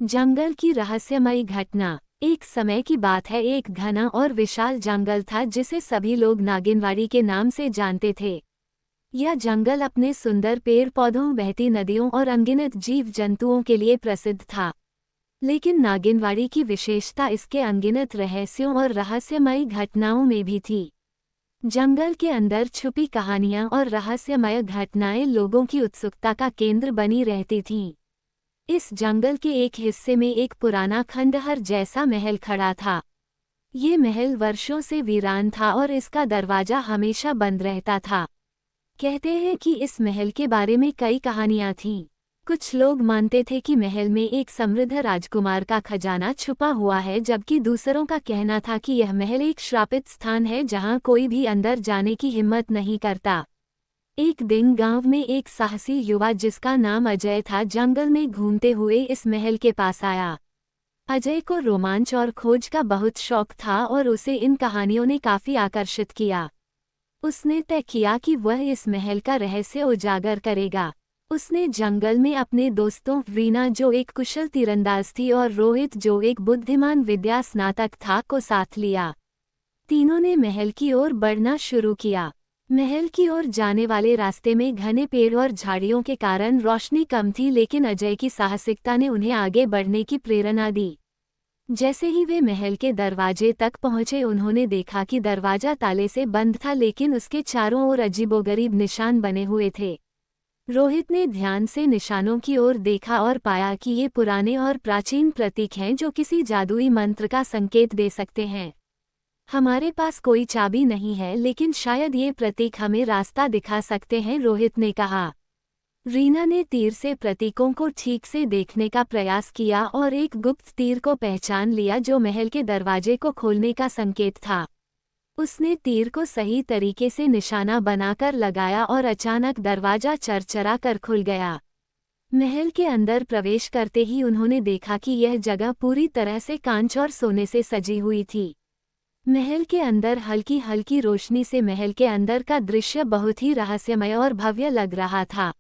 जंगल की रहस्यमयी घटना। एक समय की बात है, एक घना और विशाल जंगल था जिसे सभी लोग नागिनवाड़ी के नाम से जानते थे। यह जंगल अपने सुंदर पेड़ पौधों, बहती नदियों और अनगिनत जीव जंतुओं के लिए प्रसिद्ध था। लेकिन नागिनवाड़ी की विशेषता इसके अनगिनत रहस्यों और रहस्यमयी घटनाओं में भी थी। जंगल के अंदर छुपी कहानियां और रहस्यमय घटनाएं लोगों की उत्सुकता का केंद्र बनी रहती थीं। इस जंगल के एक हिस्से में एक पुराना खंडहर जैसा महल खड़ा था। ये महल वर्षों से वीरान था और इसका दरवाजा हमेशा बंद रहता था। कहते हैं कि इस महल के बारे में कई कहानियां थीं। कुछ लोग मानते थे कि महल में एक समृद्ध राजकुमार का खजाना छुपा हुआ है, जबकि दूसरों का कहना था कि यह महल एक श्रापित स्थान है जहां कोई भी अंदर जाने की हिम्मत नहीं करता। एक दिन गांव में एक साहसी युवा जिसका नाम अजय था, जंगल में घूमते हुए इस महल के पास आया। अजय को रोमांच और खोज का बहुत शौक था और उसे इन कहानियों ने काफी आकर्षित किया। उसने तय किया कि वह इस महल का रहस्य उजागर करेगा। उसने जंगल में अपने दोस्तों रीना, जो एक कुशल तीरंदाज थी, और रोहित, जो एक बुद्धिमान विद्या स्नातक था, को साथ लिया। तीनों ने महल की ओर बढ़ना शुरू किया। महल की ओर जाने वाले रास्ते में घने पेड़ और झाड़ियों के कारण रोशनी कम थी, लेकिन अजय की साहसिकता ने उन्हें आगे बढ़ने की प्रेरणा दी। जैसे ही वे महल के दरवाजे तक पहुंचे, उन्होंने देखा कि दरवाजा ताले से बंद था, लेकिन उसके चारों ओर अजीबोगरीब निशान बने हुए थे। रोहित ने ध्यान से निशानों की ओर देखा और पाया कि ये पुराने और प्राचीन प्रतीक हैं जो किसी जादुई मंत्र का संकेत दे सकते हैं। हमारे पास कोई चाबी नहीं है, लेकिन शायद ये प्रतीक हमें रास्ता दिखा सकते हैं, रोहित ने कहा। रीना ने तीर से प्रतीकों को ठीक से देखने का प्रयास किया और एक गुप्त तीर को पहचान लिया जो महल के दरवाजे को खोलने का संकेत था। उसने तीर को सही तरीके से निशाना बनाकर लगाया और अचानक दरवाजा चरचरा कर खुल गया। महल के अंदर प्रवेश करते ही उन्होंने देखा कि यह जगह पूरी तरह से कांच और सोने से सजी हुई थी। महल के अंदर हल्की हल्की रोशनी से महल के अंदर का दृश्य बहुत ही रहस्यमय और भव्य लग रहा था।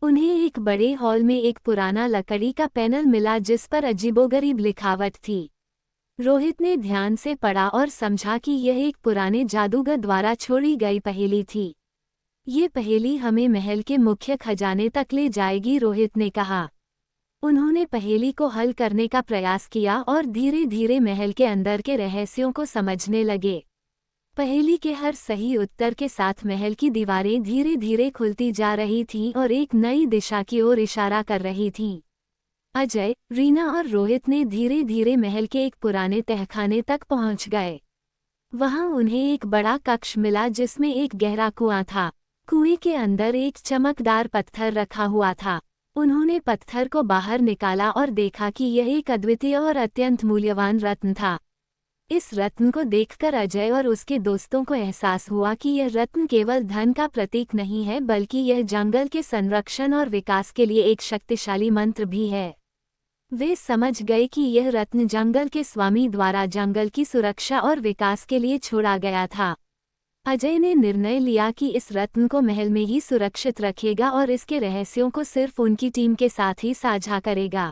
उन्हें एक बड़े हॉल में एक पुराना लकड़ी का पैनल मिला जिस पर अजीबोगरीब लिखावट थी। रोहित ने ध्यान से पढ़ा और समझा कि यह एक पुराने जादूगर द्वारा छोड़ी गई पहेली थी। ये पहेली हमें महल के मुख्य खजाने तक ले जाएगी, रोहित ने कहा। उन्होंने पहेली को हल करने का प्रयास किया और धीरे धीरे महल के अंदर के रहस्यों को समझने लगे। पहेली के हर सही उत्तर के साथ महल की दीवारें धीरे धीरे खुलती जा रही थीं और एक नई दिशा की ओर इशारा कर रही थीं। अजय, रीना और रोहित ने धीरे धीरे महल के एक पुराने तहखाने तक पहुंच गए। वहां उन्हें एक बड़ा कक्ष मिला जिसमें एक गहरा कुआं था। कुएं के अंदर एक चमकदार पत्थर रखा हुआ था। उन्होंने पत्थर को बाहर निकाला और देखा कि यह एक अद्वितीय और अत्यंत मूल्यवान रत्न था। इस रत्न को देखकर अजय और उसके दोस्तों को एहसास हुआ कि यह रत्न केवल धन का प्रतीक नहीं है, बल्कि यह जंगल के संरक्षण और विकास के लिए एक शक्तिशाली मंत्र भी है। वे समझ गए कि यह रत्न जंगल के स्वामी द्वारा जंगल की सुरक्षा और विकास के लिए छोड़ा गया था। अजय ने निर्णय लिया कि इस रत्न को महल में ही सुरक्षित रखेगा और इसके रहस्यों को सिर्फ उनकी टीम के साथ ही साझा करेगा।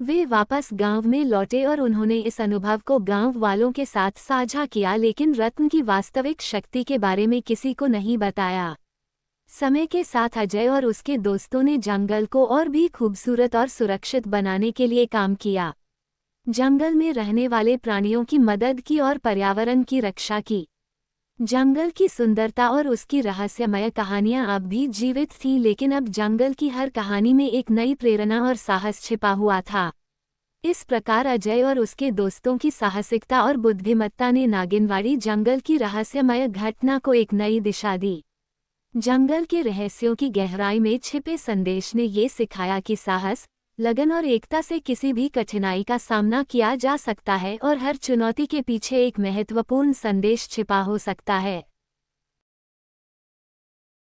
वे वापस गांव में लौटे और उन्होंने इस अनुभव को गांव वालों के साथ साझा किया, लेकिन रत्न की वास्तविक शक्ति के बारे में किसी को नहीं बताया। समय के साथ अजय और उसके दोस्तों ने जंगल को और भी खूबसूरत और सुरक्षित बनाने के लिए काम किया। जंगल में रहने वाले प्राणियों की मदद की और पर्यावरण की रक्षा की। जंगल की सुंदरता और उसकी रहस्यमय कहानियां अब भी जीवित थीं, लेकिन अब जंगल की हर कहानी में एक नई प्रेरणा और साहस छिपा हुआ था। इस प्रकार अजय और उसके दोस्तों की साहसिकता और बुद्धिमत्ता ने नागिनवाड़ी जंगल की रहस्यमय घटना को एक नई दिशा दी। जंगल के रहस्यों की गहराई में छिपे संदेश ने ये सिखाया कि साहस, लगन और एकता से किसी भी कठिनाई का सामना किया जा सकता है और हर चुनौती के पीछे एक महत्वपूर्ण संदेश छिपा हो सकता है।